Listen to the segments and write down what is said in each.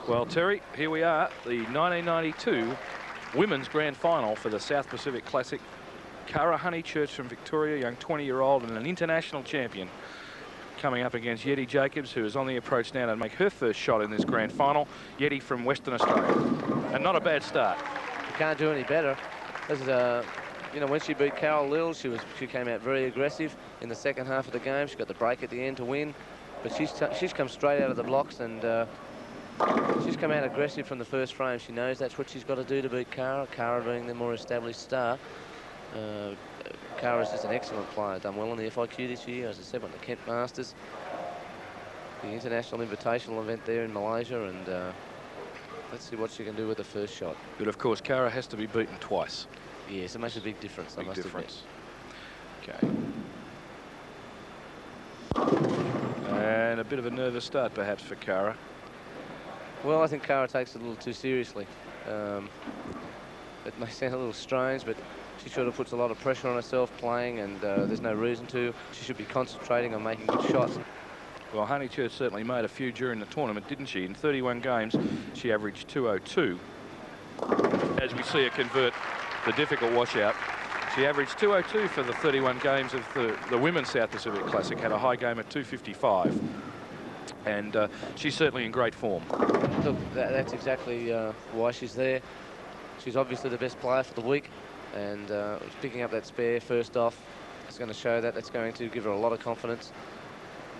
Well, Terry, here we are, the 1992 Women's Grand Final for the South Pacific Classic. Cara Honeychurch from Victoria, young 20-year-old and an international champion, coming up against Yeti Jacobs, who is on the approach now to make her first shot in this Grand Final. Yeti from Western Australia. And not a bad start. You can't do any better. This is you know, when she beat Carol Lills, she came out very aggressive in the second half of the game. She got the break at the end to win. But she's come straight out of the blocks, and she's come out aggressive from the first frame. She knows that's what she's got to do to beat Cara. Cara being the more established star. Cara's just an excellent player. Done well in the FIQ this year. As I said, won the Kent Masters, the International Invitational event there in Malaysia, and let's see what she can do with the first shot. But of course, Cara has to be beaten twice. Yes, it makes a big difference. Big difference. Okay. And a bit of a nervous start, perhaps, for Cara. Well, I think Cara takes it a little too seriously. It may sound a little strange, but she sort of puts a lot of pressure on herself playing, and there's no reason to. She should be concentrating on making good shots. Well, Honeychurch certainly made a few during the tournament, didn't she? In 31 games, she averaged 202. As we see her convert the difficult washout, she averaged 202 for the 31 games of the Women's South Pacific Classic, had a high game at 255. And she's certainly in great form. Look, that's exactly why she's there. She's obviously the best player for the week, and picking up that spare first off is going to show that. That's going to give her a lot of confidence.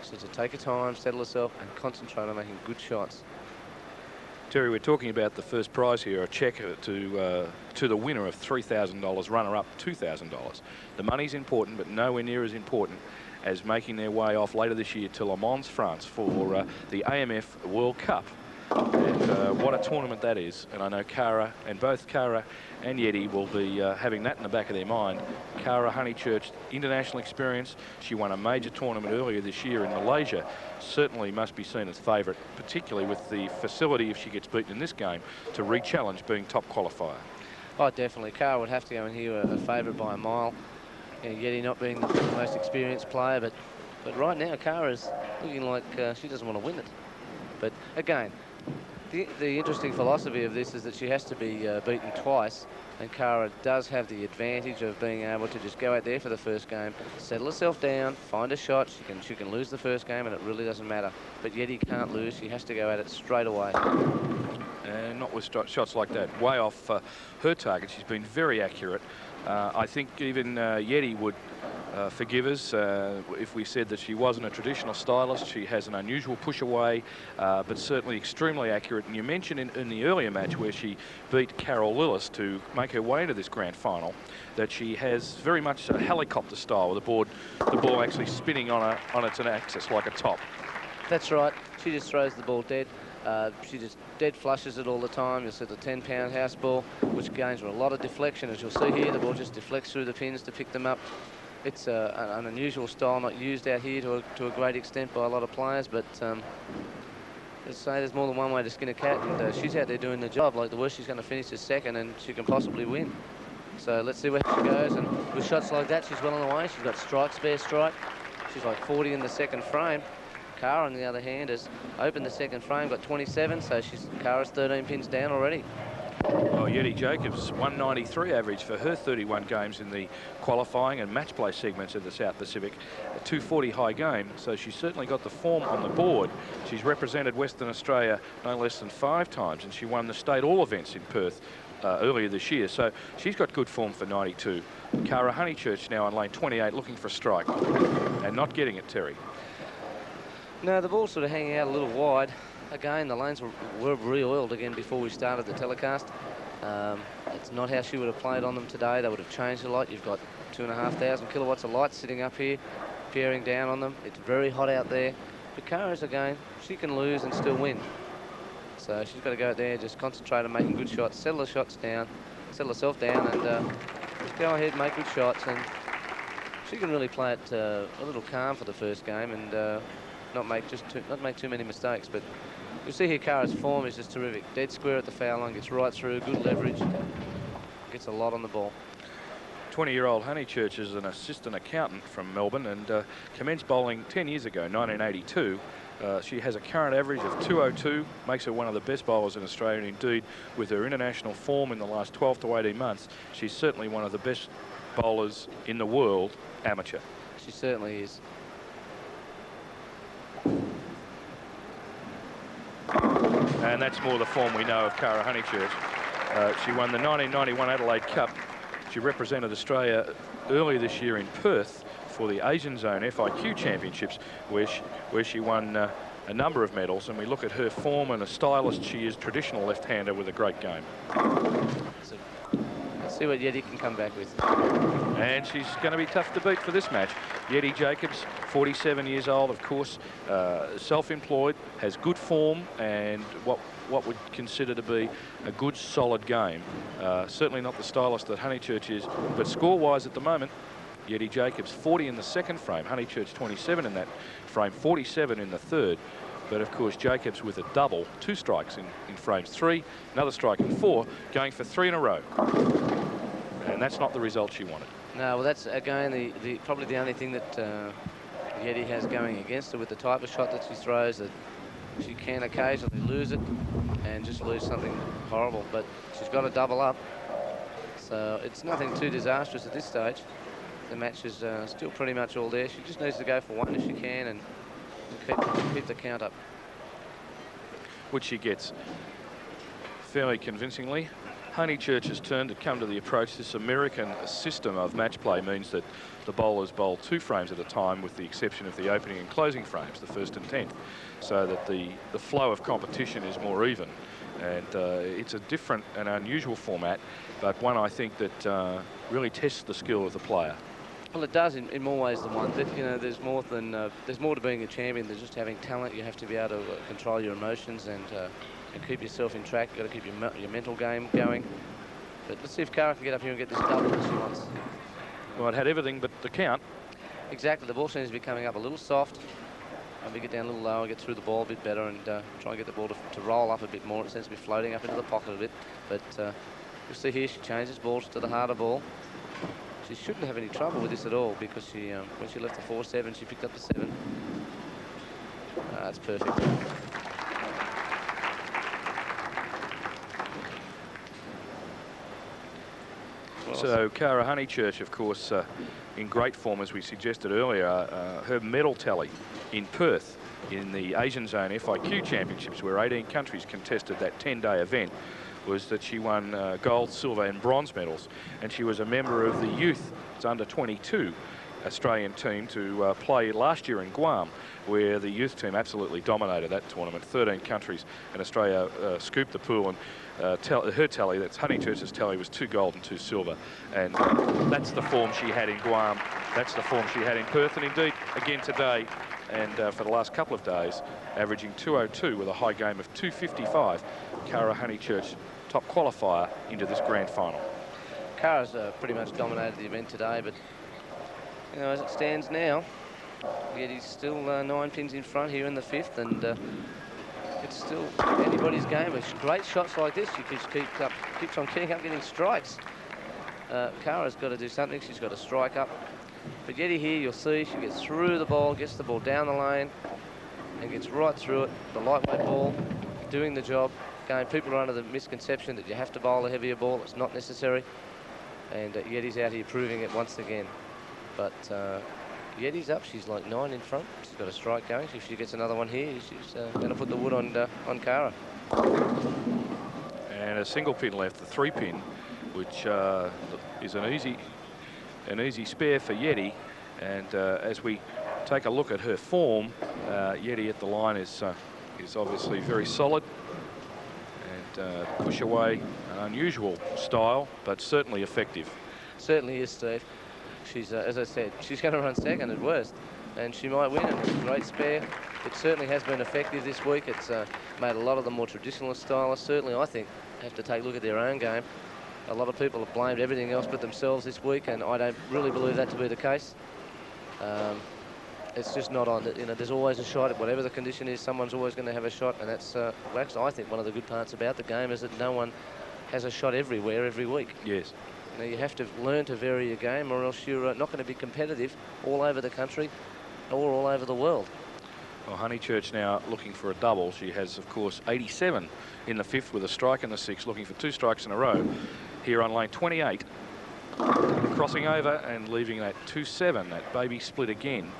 So to take her time, settle herself, and concentrate on making good shots. Terry, we're talking about the first prize here, a cheque to the winner of $3,000, runner-up $2,000. The money's important, but nowhere near as important as making their way off later this year to Le Mans, France for the AMF World Cup. And what a tournament that is. And I know Cara, and both Cara and Yeti will be having that in the back of their mind. Cara Honeychurch, international experience. She won a major tournament earlier this year in Malaysia. Certainly must be seen as favourite, particularly with the facility, if she gets beaten in this game, to re-challenge being top qualifier. Oh, definitely. Cara would have to go in here a favourite by a mile. You know, Yeti not being the most experienced player, but right now Cara's looking like she doesn't want to win it. But again, the interesting philosophy of this is that she has to be beaten twice, and Cara does have the advantage of being able to just go out there for the first game, settle herself down, find a shot. She can lose the first game, and it really doesn't matter. But Yeti can't lose. She has to go at it straight away. And not with shots like that. Way off her target. She's been very accurate. I think even Yeti would forgive us if we said that she wasn't a traditional stylist. She has an unusual push away, but certainly extremely accurate. And you mentioned in the earlier match where she beat Carol Lillis to make her way into this grand final that she has very much a helicopter style, with the ball actually spinning on its axis like a top. That's right. She just throws the ball dead. She just dead flushes it all the time. You'll see the 10-pound house ball, which gains her a lot of deflection. As you'll see here, the ball just deflects through the pins to pick them up. It's an unusual style, not used out here to a great extent by a lot of players, but as I say, there's more than one way to skin a cat, and she's out there doing the job. Like, the worst she's going to finish is second, and she can possibly win. So let's see where she goes, and with shots like that, she's well on the way. She's got strike, spare strike. She's like 40 in the second frame. Cara, on the other hand, has opened the second frame, got 27, so Cara's 13 pins down already. Well, Yeti Jacobs, 193 average for her 31 games in the qualifying and match play segments of the South Pacific. A 240 high game, so she's certainly got the form on the board. She's represented Western Australia no less than 5 times, and she won the state all events in Perth earlier this year, so she's got good form for 92. Cara Honeychurch now on lane 28 looking for a strike and not getting it, Terry. No, the ball's sort of hanging out a little wide. Again, the lanes were re-oiled again before we started the telecast. It's not how she would have played on them today. They would have changed a lot. You've got 2,500 kilowatts of light sitting up here, bearing down on them. It's very hot out there. But Cara's, again, she can lose and still win. So she's got to go out there, just concentrate on making good shots, settle the shots down, settle herself down, and just go ahead and make good shots. And she can really play it a little calm for the first game, and not make too many mistakes. But you'll see here Cara's form is just terrific. Dead square at the foul line, gets right through, good leverage, gets a lot on the ball. 20-year-old Honeychurch is an assistant accountant from Melbourne and commenced bowling 10 years ago, 1982. She has a current average of 202, makes her one of the best bowlers in Australia. And indeed, with her international form in the last 12 to 18 months, she's certainly one of the best bowlers in the world, amateur. She certainly is. And that's more the form we know of Cara Honeychurch. She won the 1991 Adelaide Cup. She represented Australia earlier this year in Perth for the Asian Zone FIQ Championships, where she won a number of medals. And we look at her form and a stylist. She is traditional left-hander with a great game. So, let's see what Yeti can come back with. And she's going to be tough to beat for this match. Yeti Jacobs, 47 years old, of course, self-employed, has good form and what would consider to be a good, solid game. Certainly not the stylist that Honeychurch is, but score-wise at the moment, Yeti Jacobs 40 in the second frame, Honeychurch 27 in that frame, 47 in the third. But of course, Jacobs with a double, 2 strikes in frames 3, another strike in 4, going for 3 in a row. And that's not the result she wanted. No, well, that's again probably the only thing that Yeti has going against her with the type of shot that she throws. That she can occasionally lose it and just lose something horrible. But she's got to double up, so it's nothing too disastrous at this stage. The match is still pretty much all there. She just needs to go for 1 if she can and keep the count up. Which she gets fairly convincingly. Honeychurch's turn to come to the approach. This American system of match play means that the bowlers bowl 2 frames at a time, with the exception of the opening and closing frames, the first and 10th, so that the flow of competition is more even. And it's a different and unusual format, but one I think that really tests the skill of the player. Well, it does in more ways than one. That, you know, there's more to being a champion than just having talent. You have to be able to control your emotions and keep yourself in track. You've got to keep your mental game going. But let's see if Cara can get up here and get this double that she wants. Well, it had everything but the count. Exactly. The ball seems to be coming up a little soft. Maybe get down a little lower, get through the ball a bit better, and try and get the ball to roll up a bit more. It seems to be floating up into the pocket a bit. But you'll see here she changes balls to the harder ball. She shouldn't have any trouble with this at all, because she when she left the 4-7, she picked up the 7. That's perfect. So Cara Honeychurch, of course, in great form, as we suggested earlier. Her medal tally in Perth in the Asian Zone FIQ Championships, where 18 countries contested that 10-day event, was that she won gold, silver and bronze medals. And she was a member of the youth, it's under 22 Australian team, to play last year in Guam, where the youth team absolutely dominated that tournament. 13 countries, and Australia scooped the pool. And her tally, that's Honeychurch's tally, was 2 gold and 2 silver. And that's the form she had in Guam. That's the form she had in Perth. And indeed, again today, and for the last couple of days, averaging 202 with a high game of 255. Cara Honeychurch, top qualifier into this grand final. Cara's pretty much dominated the event today, but you know, as it stands now, yet he's still 9 pins in front here in the 5th, and it's still anybody's game. With great shots like this, she keeps on getting strikes. Cara's got to do something. She's got to strike up. But Yeti here, you'll see, she gets through the ball, gets the ball down the lane, and gets right through it. The lightweight ball, doing the job. Again, people are under the misconception that you have to bowl a heavier ball. It's not necessary. And Yeti's out here proving it once again. But Yeti's up. She's like 9 in front. She's got a strike going. If she gets another one here, she's going to put the wood on Cara. And a single pin left, the 3-pin, which is an easy spare for Yeti. And as we take a look at her form, Yeti at the line is obviously very solid. And push away, an unusual style, but certainly effective. Certainly is, Steve. She's, as I said, she's going to run second at worst, and she might win. And it's a great spare. It certainly has been effective this week. It's made a lot of the more traditionalist stylists, certainly, I think, have to take a look at their own game. A lot of people have blamed everything else but themselves this week, and I don't really believe that to be the case. It's just not on. You know, there's always a shot. Whatever the condition is, someone's always going to have a shot, and that's well, actually, I think one of the good parts about the game is that no one has a shot everywhere every week. Yes. Now, you have to learn to vary your game, or else you're not going to be competitive all over the country or all over the world. Well, Honeychurch now looking for a double. She has, of course, 87 in the 5th with a strike in the 6th, looking for 2 strikes in a row here on lane 28. Crossing over and leaving that 2-7, that baby split again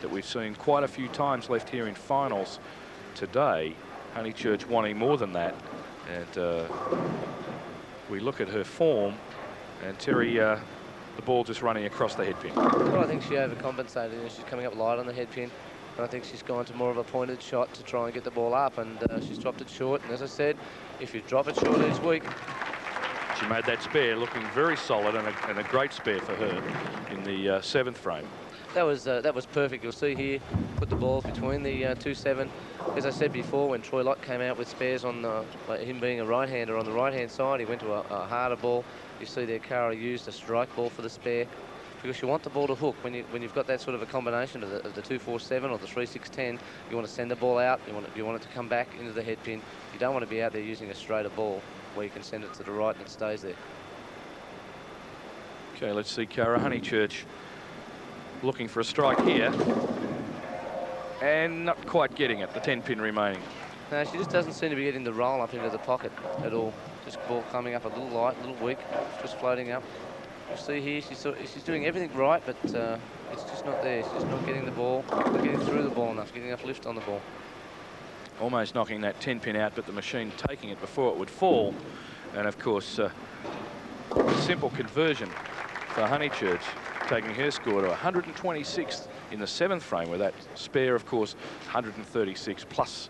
that we've seen quite a few times left here in finals today. Honeychurch wanting more than that. And we look at her form, and Terry, the ball just running across the headpin. Well, I think she overcompensated. She's coming up light on the headpin. And I think she's gone to more of a pointed shot to try and get the ball up, and she's dropped it short. And as I said, if you drop it short each week. She made that spare looking very solid, and a great spare for her in the 7th frame. That was perfect. You'll see here, put the balls between the 2-7. As I said before, when Troy Lott came out with spares on him being a right-hander on the right-hand side, he went to a harder ball. You see there, Cara used a strike ball for the spare, because you want the ball to hook. When you've got that sort of a combination of the 2-4-7 or the 3-6-10, you want to send the ball out. You want it to come back into the headpin. You don't want to be out there using a straighter ball where you can send it to the right and it stays there. Okay, let's see Cara Honeychurch looking for a strike here, and not quite getting it. The 10-pin remaining. No, she just doesn't seem to be getting the roll up into the pocket at all. Just ball coming up a little light, a little weak, just floating up. You see here, she's doing everything right, but it's just not there. She's just not getting the ball, not getting through the ball enough, getting enough lift on the ball. Almost knocking that 10-pin out, but the machine taking it before it would fall. And of course, a simple conversion for Honeychurch, taking her score to 126th in the 7th frame, with that spare, of course, 136 plus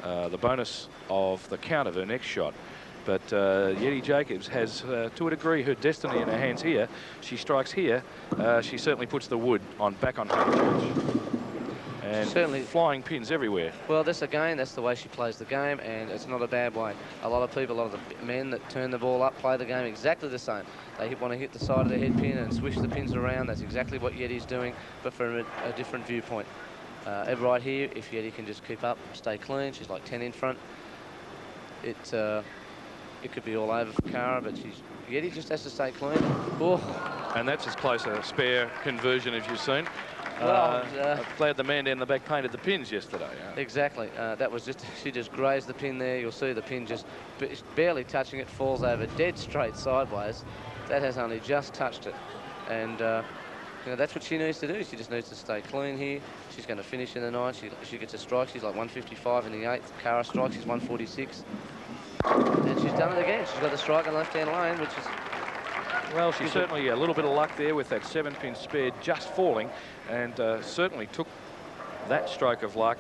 the bonus of the count of her next shot. But Yeti Jacobs has, to a degree, her destiny in her hands here. She strikes here. She certainly puts the wood back on Honeychurch. And certainly flying pins everywhere. Well, that's the way she plays the game, and it's not a bad way. A lot of the men that turn the ball up play the game exactly the same. They want to hit the side of the head pin and swish the pins around. That's exactly what Yeti's doing, but from a different viewpoint. Right here, if Yeti can just keep up, stay clean, she's like 10 in front. It could be all over for Cara, but Yeti just has to stay clean. Oh. And that's as close a spare conversion as you've seen. Well, I'm glad the man down the back painted the pins yesterday. Exactly. That was she just grazed the pin there. You'll see the pin just barely touching it, falls over dead straight sideways. That has only just touched it. And that's what she needs to do. She just needs to stay clean here. She's going to finish in the 9th. She gets a strike. She's like 155 in the 8th. Cara strikes. She's 146. And she's done it again. She's got the strike on left-hand lane, which is... Well, she certainly a little bit of luck there with that 7-pin spare just falling, and certainly took that stroke of luck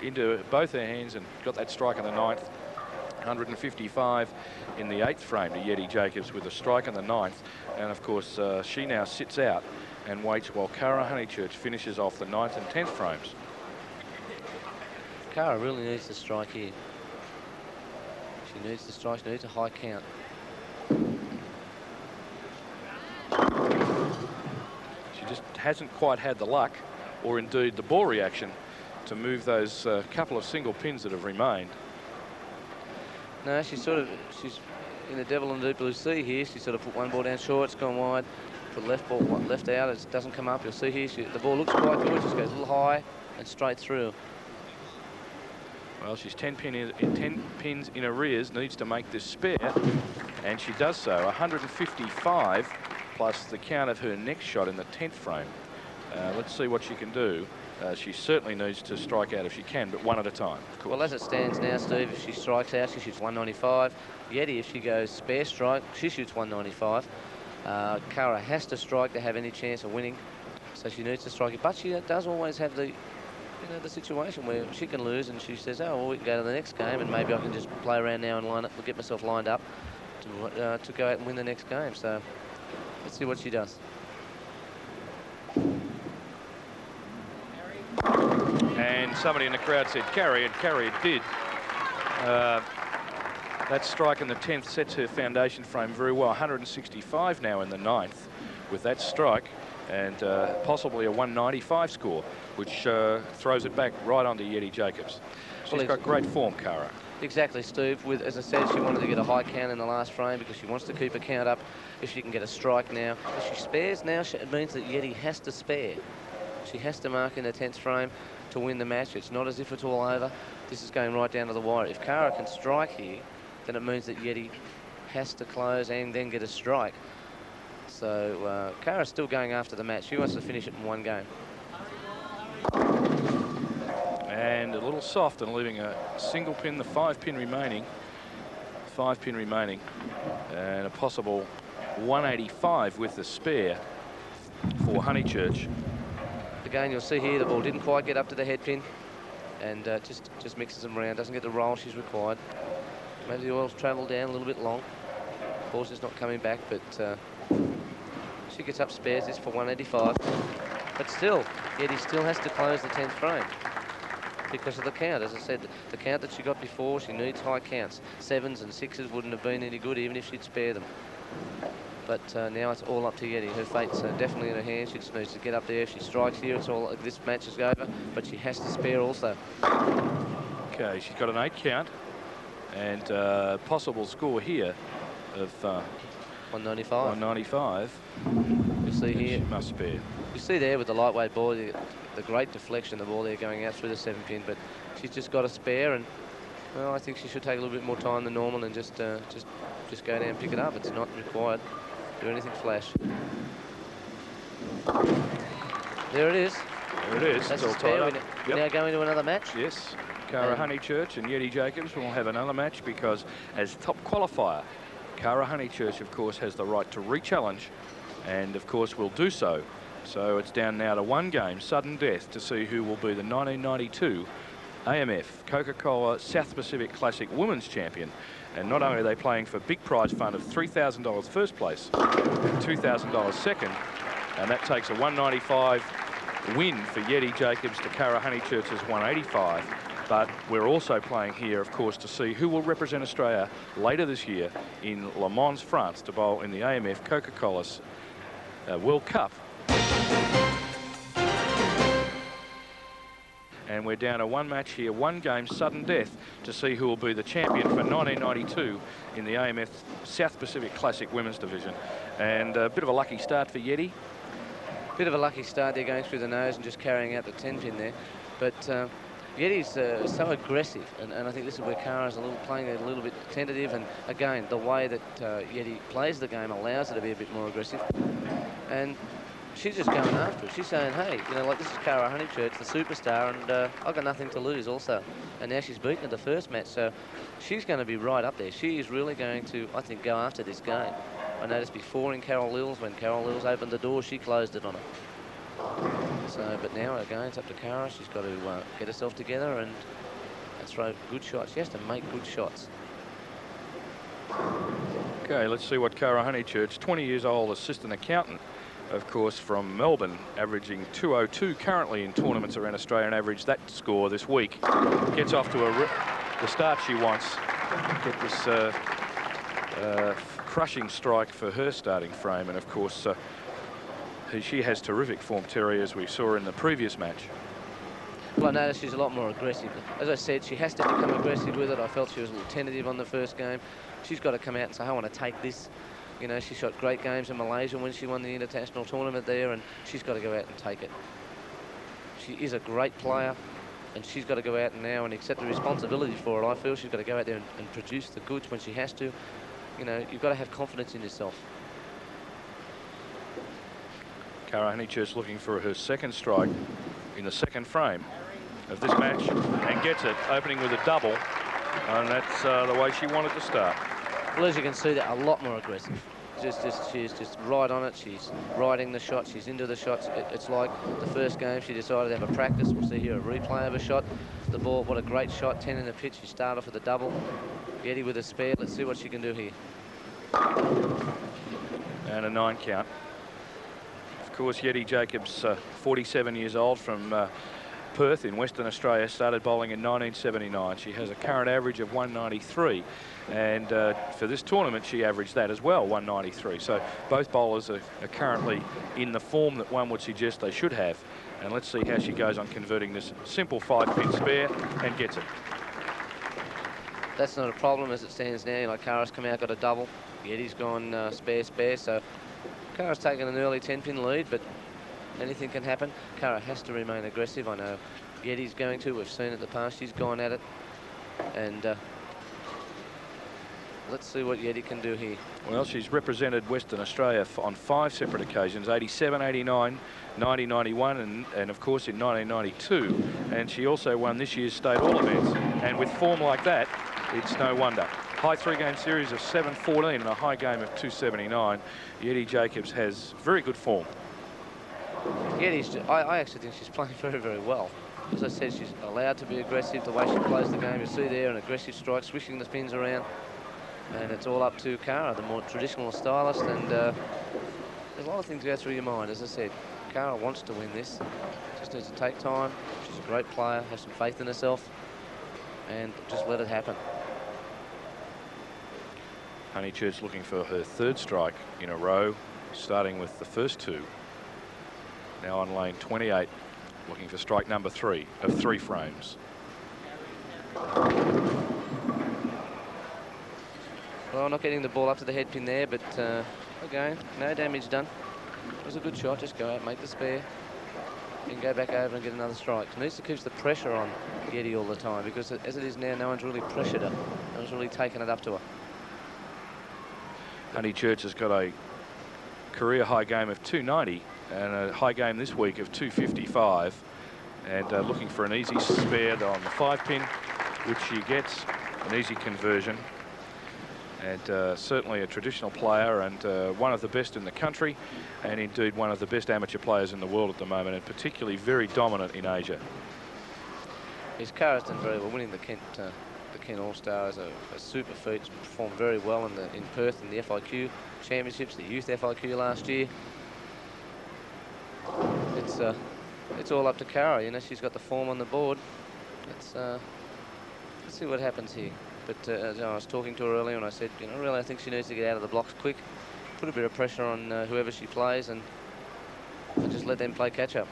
into both her hands and got that strike in the 9th. 155 in the 8th frame to Yeti Jacobs with a strike in the 9th. And of course, she now sits out and waits while Cara Honeychurch finishes off the 9th and 10th frames. Cara really needs to strike here. She needs to strike. She needs a high count. She just hasn't quite had the luck, or indeed the ball reaction, to move those couple of single pins that have remained. No, she's in the devil in the deep blue sea here. She sort of put one ball down short, it's gone wide. Put left out, it doesn't come up. You'll see here, the ball looks quite good. Just goes a little high and straight through. Well, she's 10 pins in arrears, needs to make this spare, and she does so. 155 plus the count of her next shot in the 10th frame. Let's see what she can do. She certainly needs to strike out if she can, but one at a time. Well, as it stands now, Steve, if she strikes out, she shoots 195. Yeti, if she goes spare strike, she shoots 195. Cara has to strike to have any chance of winning, so she needs to strike it. But she does always have the situation where she can lose, and she says, "Oh, well, we can go to the next game, and maybe I can just play around now and get myself lined up to go out and win the next game." So let's see what she does. And somebody in the crowd said carry, and carry it did. That strike in the 10th sets her foundation frame very well. 165 now in the 9th with that strike, and possibly a 195 score, which throws it back right onto Yeti Jacobs. She's got great form, Cara. Exactly, Steve. As I said, she wanted to get a high count in the last frame because she wants to keep a count up. If she can get a strike now, if she spares now, it means that Yeti has to spare. She has to mark in the 10th frame. to win the match. It's not as if it's all over. This is going right down to the wire. If Cara can strike here, then it means that Yeti has to close and then get a strike. So Cara's still going after the match. She wants to finish it in one game. And a little soft and leaving a single pin, the 5-pin remaining. 5-pin remaining. And a possible 185 with the spare for Honeychurch. Again, you'll see here the ball didn't quite get up to the head pin, and just mixes them around. Doesn't get the roll she's required. Maybe the oil's travelled down a little bit long. Ball's just not coming back, but she gets up spares this for 185. But still, Yeti still has to close the 10th frame because of the count. As I said, the count that she got before, she needs high counts. 7s and 6s wouldn't have been any good even if she'd spare them. But now it's all up to Yeti. Her fate's definitely in her hands. She just needs to get up there. If she strikes here, it's all. This match is over. But she has to spare also. Okay, she's got an 8 count, and possible score here of 195. 195. You see here. She must spare. You see there with the lightweight ball, the great deflection of the ball there going out through the 7-pin. But she's just got a spare, and well, I think she should take a little bit more time than normal and just go down and pick it up. It's not required. Do anything flash. There it is. There it is. That's it's all a spare. tied up. We're now going to another match. Yes. Cara Honeychurch and Yeti Jacobs will have another match because as top qualifier, Cara Honeychurch, of course, has the right to re-challenge and, of course, will do so. So it's down now to one game, sudden death, to see who will be the 1992 AMF Coca-Cola South Pacific Classic Women's Champion. And not only are they playing for big prize fund of $3,000 first place and $2,000 second, and that takes a 195 win for Yeti Jacobs to Cara Honeychurch's 185. But we're also playing here, of course, to see who will represent Australia later this year in Le Mans, France, to bowl in the AMF Coca-Cola World Cup. And we're down to one match here, one game, sudden death, to see who will be the champion for 1992 in the AMF South Pacific Classic Women's Division. And a bit of a lucky start for Yeti. Bit of a lucky start there, going through the nose and just carrying out the 10-pin there. But Yeti's so aggressive, and I think this is where Cara's playing a little bit tentative. And again, the way that Yeti plays the game allows her to be a bit more aggressive. And she's just going after it. She's saying, hey, you know, like, this is Cara Honeychurch, the superstar, and I've got nothing to lose also. And now she's beaten at the first match, so she's going to be right up there. She is really going to, I think, go after this game. I noticed before in Carol Lills, when Carol Lills opened the door, she closed it on her. So, but now again, it's up to Cara. She's got to get herself together and throw good shots. She has to make good shots. Okay, let's see what Cara Honeychurch, 20 years old, assistant accountant, of course, from Melbourne, averaging 202 currently in tournaments around Australia, and averaged that score this week. Gets off to the start she wants. Get this crushing strike for her starting frame, and of course she has terrific form, Terry, as we saw in the previous match. Well, I noticed she's a lot more aggressive. As I said, she has to become aggressive with it. I felt she was a little tentative on the first game. She's got to come out and say, I want to take this. You know, she shot great games in Malaysia when she won the international tournament there, and she's got to go out and take it. She is a great player, and she's got to go out now and accept the responsibility for it. I feel she's got to go out there and produce the goods when she has to. You know, you've got to have confidence in yourself. Cara Honeychurch looking for her second strike in the second frame of this match, and gets it, opening with a double, and that's the way she wanted to start. Well, as you can see, they're a lot more aggressive. She's just right on it. She's riding the shot. She's into the shots. It's like the first game. She decided to have a practice. We'll see here a replay of a shot. The ball, what a great shot, 10 in the pitch. She started off with a double. Yeti with a spare. Let's see what she can do here. And a 9 count. Of course, Yeti Jacobs, 47 years old, from Perth in Western Australia, started bowling in 1979. She has a current average of 193, and for this tournament she averaged that as well, 193. So both bowlers are currently in the form that one would suggest they should have. And let's see how she goes on converting this simple 5-pin spare, and gets it. That's not a problem as it stands now. Like, Cara's come out, got a double. Yeti's gone spare, so Cara's taken an early 10-pin lead, but anything can happen. Cara has to remain aggressive. I know Yeti's going to. We've seen it in the past. She's gone at it. And let's see what Yeti can do here. Well, she's represented Western Australia on 5 separate occasions, 87, 89, 90, 91, and of course in 1992. And she also won this year's state all events. And with form like that, it's no wonder. High 3-game series of 7-14 and a high game of 279. Yeti Jacobs has very good form. Yeti's, I actually think she's playing very, very well. As I said, she's allowed to be aggressive the way she plays the game. You see there an aggressive strike, swishing the spins around. And it's all up to Cara, the more traditional stylist. And there's a lot of things go through your mind. As I said, Cara wants to win this. Just needs to take time. She's a great player, have some faith in herself, and just let it happen. Honeychurch looking for her 3rd strike in a row, starting with the first 2. Now on lane 28, looking for strike number 3 of 3 frames. Well, not getting the ball up to the head pin there, but again, no damage done. It was a good shot. Just go out, make the spare, and go back over and get another strike. She needs to keep the pressure on Yeti all the time, because as it is now, no one's really pressured her. No one's really taken it up to her. Honeychurch has got a career high game of 290 and a high game this week of 255, and looking for an easy spare on the 5-pin, which she gets, an easy conversion. And certainly a traditional player, and one of the best in the country, and indeed one of the best amateur players in the world at the moment, and particularly very dominant in Asia. His Cara's done very well, winning the Kent All-Star as a super feat. She's performed very well in Perth in the FIQ Championships, the Youth FIQ last year. It's all up to Cara. You know, she's got the form on the board. Let's see what happens here. But as I was talking to her earlier, and I said, you know, really, I think she needs to get out of the blocks quick, put a bit of pressure on whoever she plays, and just let them play catch-up.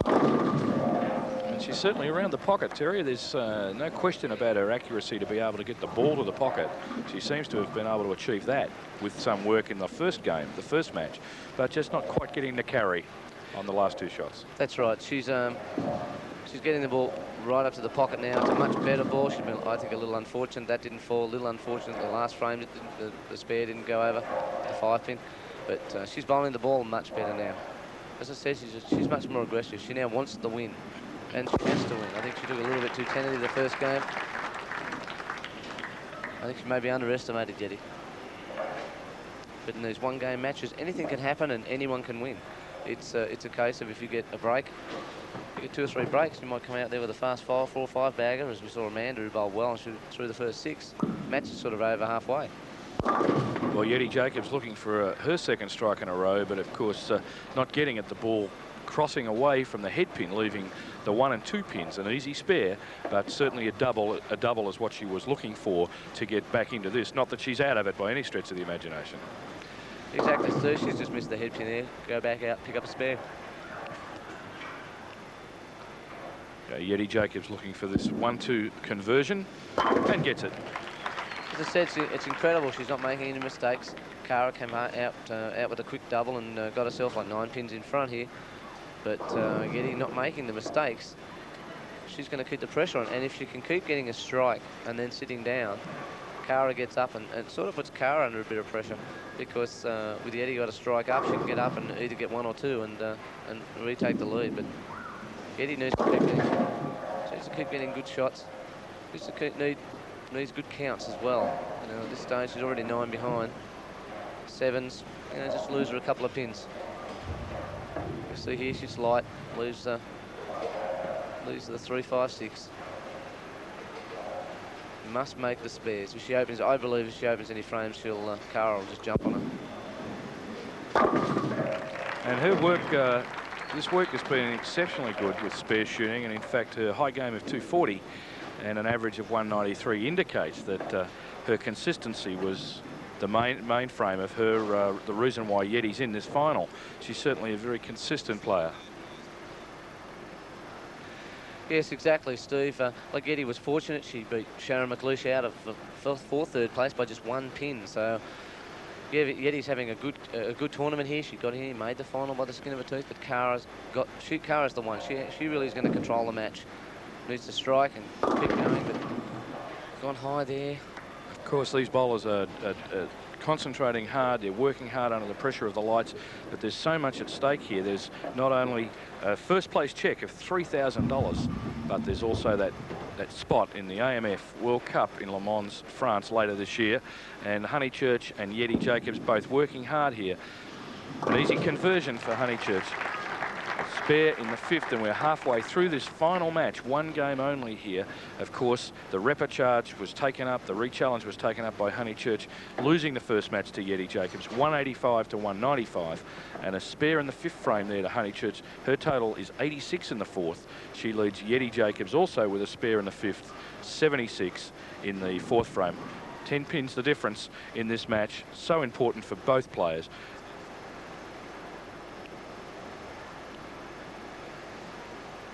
And she's certainly around the pocket, Terry. There's no question about her accuracy to be able to get the ball to the pocket. She seems to have been able to achieve that with some work in the first game, the first match, but just not quite getting the carry on the last 2 shots. That's right. She's getting the ball right up to the pocket now. It's a much better ball. She's been, I think, a little unfortunate that didn't fall. A little unfortunate the last frame, the spare didn't go over the 5-pin. But she's bowling the ball much better now. As I said, she's much more aggressive. She now wants the win, and she has to win. I think she took a little bit too tentative the first game. I think she maybe underestimated Yeti. But in these 1-game matches, anything can happen and anyone can win. It's a case of if you get a break, you get 2 or 3 breaks, you might come out there with a fast 4 or 5 bagger, as we saw Amanda who bowled well and she through the first 6. Match is sort of over halfway. Well, Yeti Jacobs looking for her 2nd strike in a row, but of course not getting at the ball, crossing away from the head pin, leaving the 1 and 2 pins, an easy spare, but certainly a double is what she was looking for to get back into this. Not that she's out of it by any stretch of the imagination. Exactly, Stu. She's just missed the head pin there. Go back out, pick up a spare. Yeti Jacobs looking for this 1-2 conversion and gets it. As I said, it's incredible. She's not making any mistakes. Cara came out with a quick double and got herself like 9 pins in front here. But Yeti not making the mistakes. She's going to keep the pressure on. And if she can keep getting a strike and then sitting down, Cara gets up and sort of puts Cara under a bit of pressure, because with Yeti got a strike up, she can get up and either get 1 or 2 and retake the lead. But Yeti needs to keep getting good shots. Needs good counts as well. You know, at this stage she's already 9 behind. 7s, you know, just lose her a couple of pins. You see here she's light, lose the 3, 5, 6. Must make the spares. If she opens, I believe if she opens any frames, Cara will just jump on her. And her work, this work has been exceptionally good with spare shooting, and in fact her high game of 240 and an average of 193 indicates that her consistency was the main frame of her, the reason why Yeti's in this final. She's certainly a very consistent player. Yes, exactly, Steve. Like Yeti was fortunate. She beat Sharon McLeish out of 4th, 3rd place by just 1 pin. So Yeah, Yeti's having a good tournament here. She got here, made the final by the skin of her teeth, but Kara's the one. She really is going to control the match. Needs to strike and keep going, but gone high there. Of course, these bowlers are concentrating hard. They're working hard under the pressure of the lights, but there's so much at stake here. There's not only a first place check of $3,000, but there's also that spot in the AMF World Cup in Le Mans, France later this year. And Honeychurch and Yeti Jacobs both working hard here. An easy conversion for Honeychurch. Spare in the 5th, and we're halfway through this final match. One game only here. Of course, the repechage was taken up, the re-challenge was taken up by Honeychurch, losing the first match to Yeti Jacobs, 185 to 195, and a spare in the 5th frame there to Honeychurch. Her total is 86 in the 4th. She leads Yeti Jacobs also with a spare in the 5th, 76 in the 4th frame. 10 pins the difference in this match. So important for both players.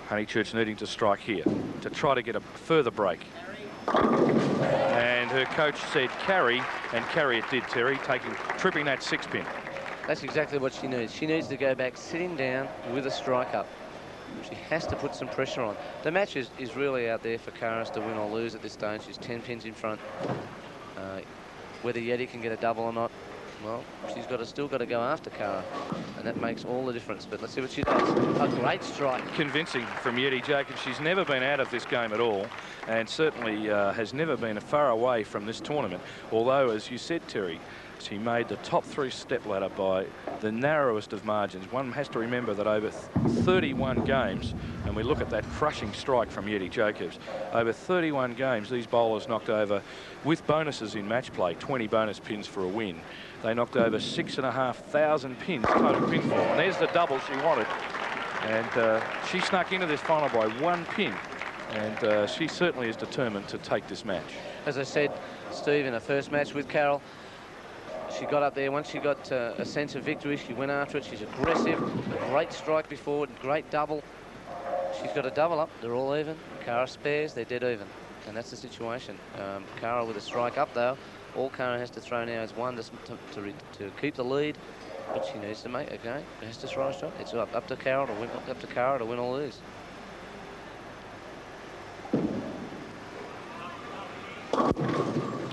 Honeychurch needing to strike here to try to get a further break. And her coach said carry, and carry it did, Terry, tripping that 6-pin. That's exactly what she needs. She needs to go back sitting down with a strike up. She has to put some pressure on. The match is really out there for Karas to win or lose at this stage. She's 10 pins in front. Whether Yeti can get a double or not, well, she's still got to go after Kara, and that makes all the difference. But let's see what she does. A great strike. Convincing from Yeti Jacobs. She's never been out of this game at all, and certainly has never been far away from this tournament. Although, as you said, Terry, she made the top 3 step ladder by the narrowest of margins. One has to remember that over 31 games, and we look at that crushing strike from Yeti Jacobs, over 31 games, these bowlers knocked over, with bonuses in match play, 20 bonus pins for a win. They knocked over 6,500 pins, total pin fall. And there's the double she wanted. And she snuck into this final by 1 pin. And she certainly is determined to take this match. As I said, Steve, in her first match with Carol, she got up there. Once she got a sense of victory, she went after it. She's aggressive. A great strike before, great double. She's got a double up. They're all even. Cara spares. They're dead even. And that's the situation. Cara with a strike up, though. All Cara has to throw now is 1 to keep the lead. But she needs to make, okay, she has to throw a shot. It's up to Cara to win, up to Cara to win or lose.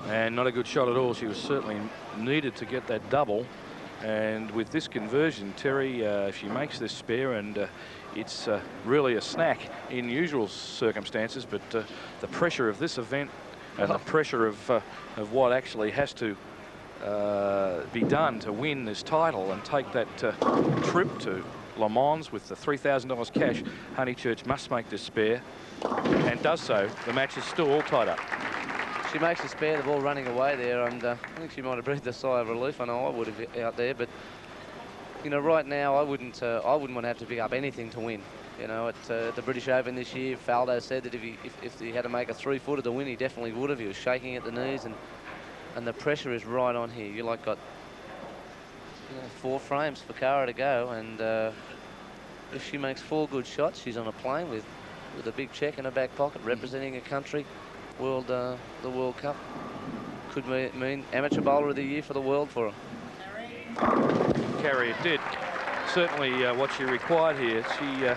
And not a good shot at all. She was certainly needed to get that double. And with this conversion, Terry, if she makes this spare, and it's really a snack in usual circumstances, but the pressure of this event and the pressure of what actually has to be done to win this title and take that trip to Le Mans with the $3,000 cash, Honeychurch must make this spare, and does so. The match is still all tied up. She makes a spare, the ball running away there, and I think she might have breathed a sigh of relief. I know I would have out there, but you know, right now I wouldn't want to have to pick up anything to win. You know, at the British Open this year, Faldo said that if he had to make a 3-footer to win, he definitely would have. He was shaking at the knees, and the pressure is right on here. You got 4 frames for Cara to go, and if she makes 4 good shots, she's on a plane with a big check in her back pocket, representing a country. The World Cup could mean amateur bowler of the year for the world for her. Carry it did. Certainly what she required here. She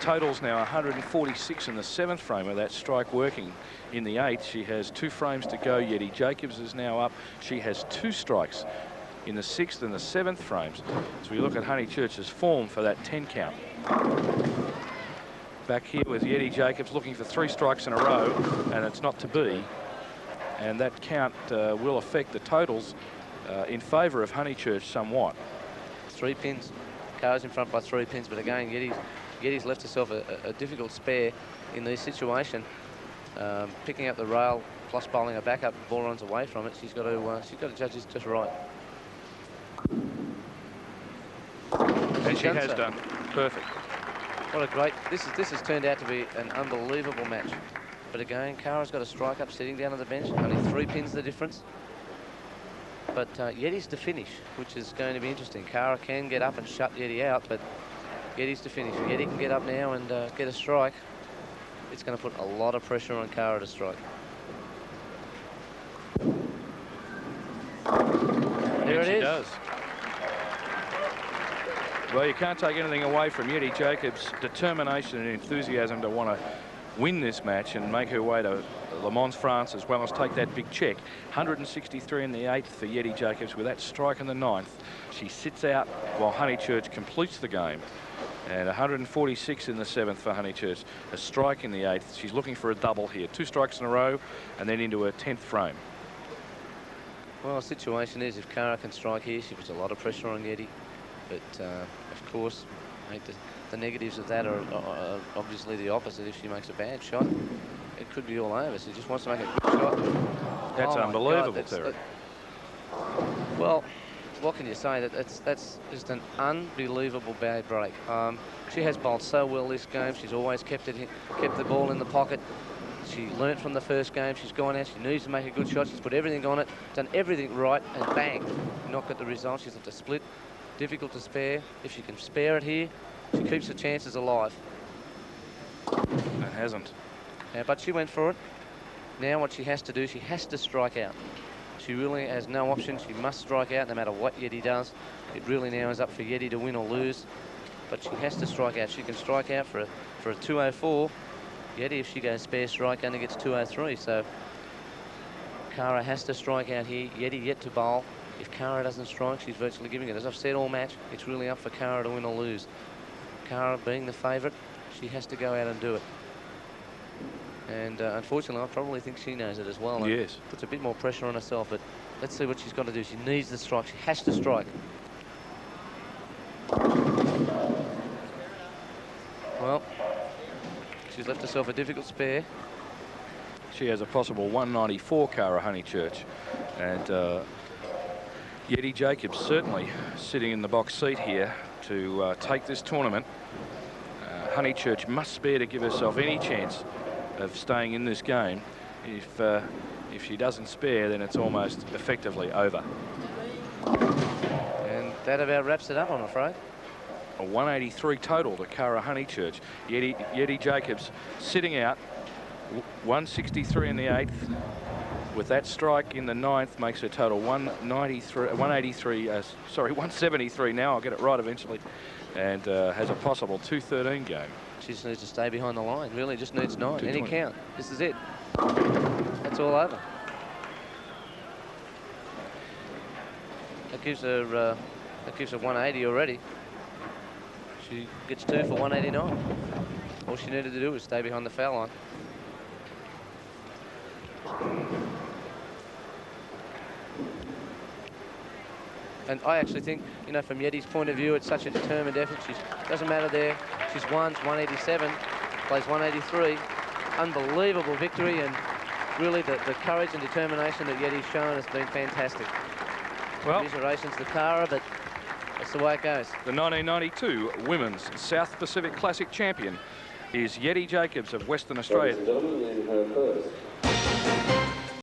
totals now 146 in the 7th frame of that strike working in the 8th. She has 2 frames to go. Yeti Jacobs is now up. She has 2 strikes in the 6th and the 7th frames. So we look at Honeychurch's form for that 10 count. Back here with Yeti Jacobs looking for 3 strikes in a row, and it's not to be. And that count will affect the totals in favour of Honeychurch somewhat. 3 pins. Cara's in front by 3 pins, but again, Yeti's left herself a difficult spare in this situation. Picking up the rail plus bowling her back up, ball runs away from it. She's got to judge this just right. And she has done. Perfect. What a great, this has turned out to be an unbelievable match. But again, Cara's got a strike up sitting down on the bench. Only 3 pins the difference. But Yeti's to finish, which is going to be interesting. Cara can get up and shut Yeti out, but Yeti's to finish. If Yeti can get up now and get a strike, it's going to put a lot of pressure on Cara to strike. There it is. does. Well, you can't take anything away from Yeti Jacobs' determination and enthusiasm to want to win this match and make her way to Le Mans, France, as well as take that big check. 163 in the 8th for Yeti Jacobs with that strike in the 9th. She sits out while Honeychurch completes the game. And 146 in the 7th for Honeychurch. A strike in the 8th. She's looking for a double here. 2 strikes in a row and then into her 10th frame. Well, the situation is if Cara can strike here, she puts a lot of pressure on Yeti. But, of course, the negatives of that are obviously the opposite. If she makes a bad shot, it could be all over. She just wants to make a good shot. That's unbelievable, Terry. Well, what can you say? That's just an unbelievable bad break. She has bowled so well this game. She's always kept the ball in the pocket. She learnt from the first game. She's gone out. She needs to make a good shot. She's put everything on it, done everything right, and bang, not got the result. She's had to split. Difficult to spare. If she can spare it here, she keeps her chances alive. It hasn't. Yeah, but she went for it. Now what she has to do, she has to strike out. She really has no option. She must strike out no matter what Yeti does. It really now is up for Yeti to win or lose. But she has to strike out. She can strike out for a 204. Yeti, if she goes spare strike, only gets 203. So Cara has to strike out here. Yeti yet to bowl. If Cara doesn't strike, she's virtually giving it. As I've said all match, it's really up for Cara to win or lose. Cara being the favourite, she has to go out and do it. And unfortunately, I probably think she knows it as well. Yes. Puts a bit more pressure on herself, but let's see what she's got to do. She needs the strike. She has to strike. Well, she's left herself a difficult spare. She has a possible 194, Cara Honeychurch. And Yeti Jacobs certainly sitting in the box seat here to take this tournament. Honeychurch must spare to give herself any chance of staying in this game. If she doesn't spare, then it's almost effectively over. And that about wraps it up, I'm afraid. A 183 total to Cara Honeychurch. Yeti Jacobs sitting out. 163 in the 8th. With that strike in the 9th makes her total 173 now. I'll get it right eventually. And has a possible 213 game. She just needs to stay behind the line. Really just needs 9. Any count. This is it. That's all over. That gives her 180 already. She gets 2 for 189. All she needed to do was stay behind the foul line. And I actually think, you know, from Yeti's point of view, it's such a determined effort. Doesn't matter there. She's won 187, plays 183. Unbelievable victory, and really the courage and determination that Yeti's shown has been fantastic. Well, commiserations to Cara, but that's the way it goes. The 1992 Women's South Pacific Classic champion is Yeti Jacobs of Western Australia.